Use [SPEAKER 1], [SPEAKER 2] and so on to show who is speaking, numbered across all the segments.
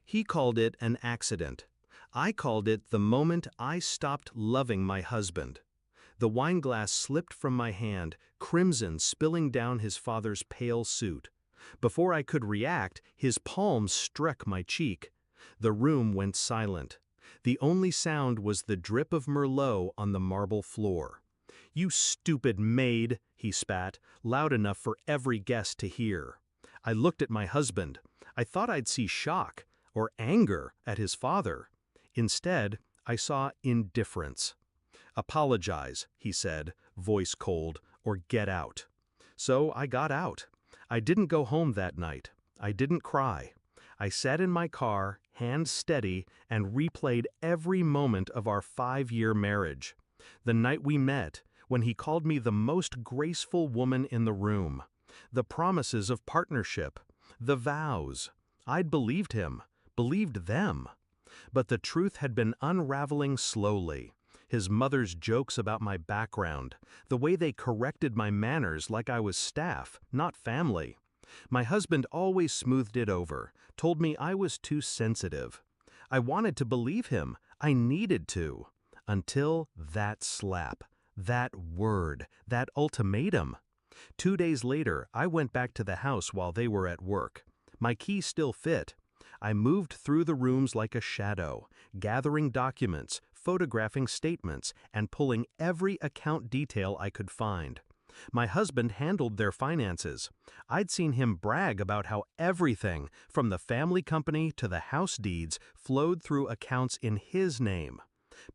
[SPEAKER 1] He called it an accident. I called it the moment I stopped loving my husband. The wineglass slipped from my hand, crimson spilling down his father's pale suit. Before I could react, his palm struck my cheek. The room went silent. The only sound was the drip of Merlot on the marble floor. "You stupid maid," he spat, loud enough for every guest to hear. I looked at my husband. I thought I'd see shock or anger at his father. Instead, I saw indifference. "Apologize," he said, voice cold, "or get out." So I got out. I didn't go home that night. I didn't cry. I sat in my car, hands steady, and replayed every moment of our 5-year marriage. The night we met, when he called me the most graceful woman in the room. The promises of partnership. The vows. I'd believed him, believed them. But the truth had been unraveling slowly. His mother's jokes about my background, the way they corrected my manners like I was staff, not family. My husband always smoothed it over, told me I was too sensitive. I wanted to believe him. I needed to. Until that slap, that word, that ultimatum. 2 days later, I went back to the house while they were at work. My key still fit. I moved through the rooms like a shadow, gathering documents, photographing statements, and pulling every account detail I could find. My husband handled their finances. I'd seen him brag about how everything, from the family company to the house deeds, flowed through accounts in his name.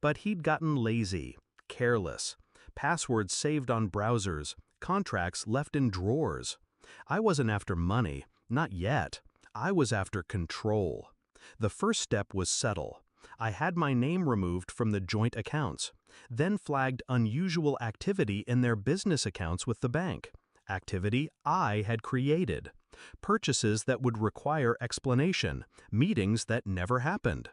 [SPEAKER 1] But he'd gotten lazy, careless, passwords saved on browsers, contracts left in drawers. I wasn't after money, not yet. I was after control. The first step was settle. I had my name removed from the joint accounts, then flagged unusual activity in their business accounts with the bank. Activity I had created. Purchases that would require explanation, meetings that never happened.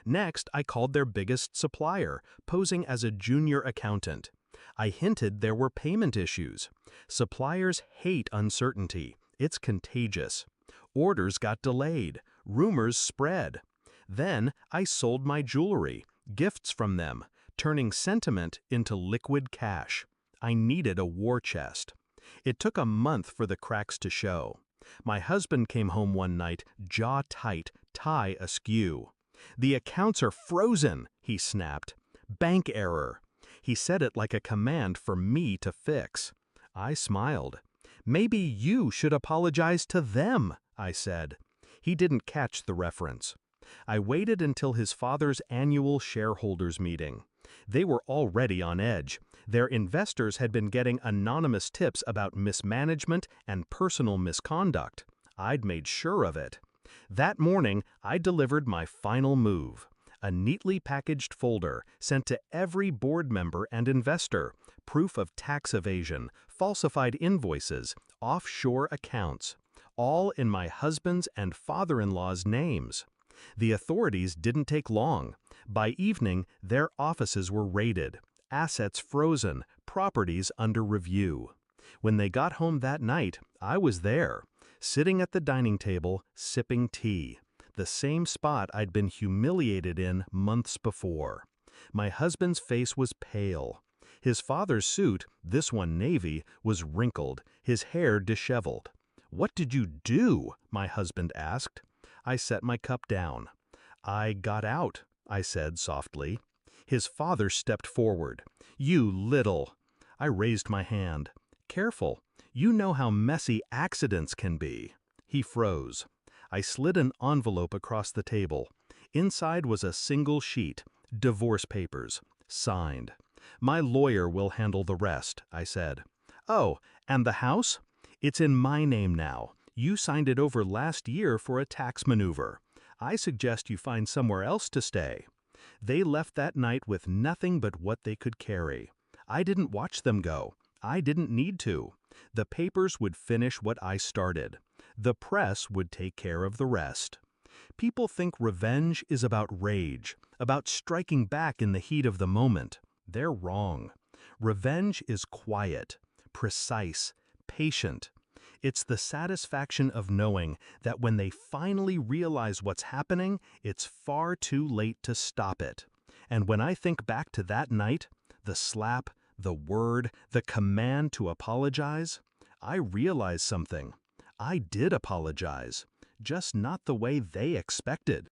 [SPEAKER 1] Next, I called their biggest supplier, posing as a junior accountant. I hinted there were payment issues. Suppliers hate uncertainty. It's contagious. Orders got delayed. Rumors spread. Then I sold my jewelry, gifts from them, turning sentiment into liquid cash. I needed a war chest. It took a month for the cracks to show. My husband came home one night, jaw tight, tie askew. "The accounts are frozen," he snapped. "Bank error." He said it like a command for me to fix. I smiled. "Maybe you should apologize to them," I said. He didn't catch the reference. I waited until his father's annual shareholders meeting. They were already on edge. Their investors had been getting anonymous tips about mismanagement and personal misconduct. I'd made sure of it. That morning, I delivered my final move. A neatly packaged folder sent to every board member and investor, proof of tax evasion, falsified invoices, offshore accounts, all in my husband's and father-in-law's names. The authorities didn't take long. By evening, their offices were raided, assets frozen, properties under review. When they got home that night, I was there, sitting at the dining table, sipping tea. The same spot I'd been humiliated in months before. My husband's face was pale. His father's suit, this one navy, was wrinkled, his hair disheveled. "What did you do?" my husband asked. I set my cup down. "I got out," I said softly. His father stepped forward. "You little—" I raised my hand. "Careful. You know how messy accidents can be." He froze. I slid an envelope across the table. Inside was a single sheet, divorce papers, signed. "My lawyer will handle the rest," I said. "Oh, and the house? It's in my name now. You signed it over last year for a tax maneuver. I suggest you find somewhere else to stay." They left that night with nothing but what they could carry. I didn't watch them go. I didn't need to. The papers would finish what I started. The press would take care of the rest. People think revenge is about rage, about striking back in the heat of the moment. They're wrong. Revenge is quiet, precise, patient. It's the satisfaction of knowing that when they finally realize what's happening, it's far too late to stop it. And when I think back to that night, the slap, the word, the command to apologize, I realize something. I did apologize, just not the way they expected.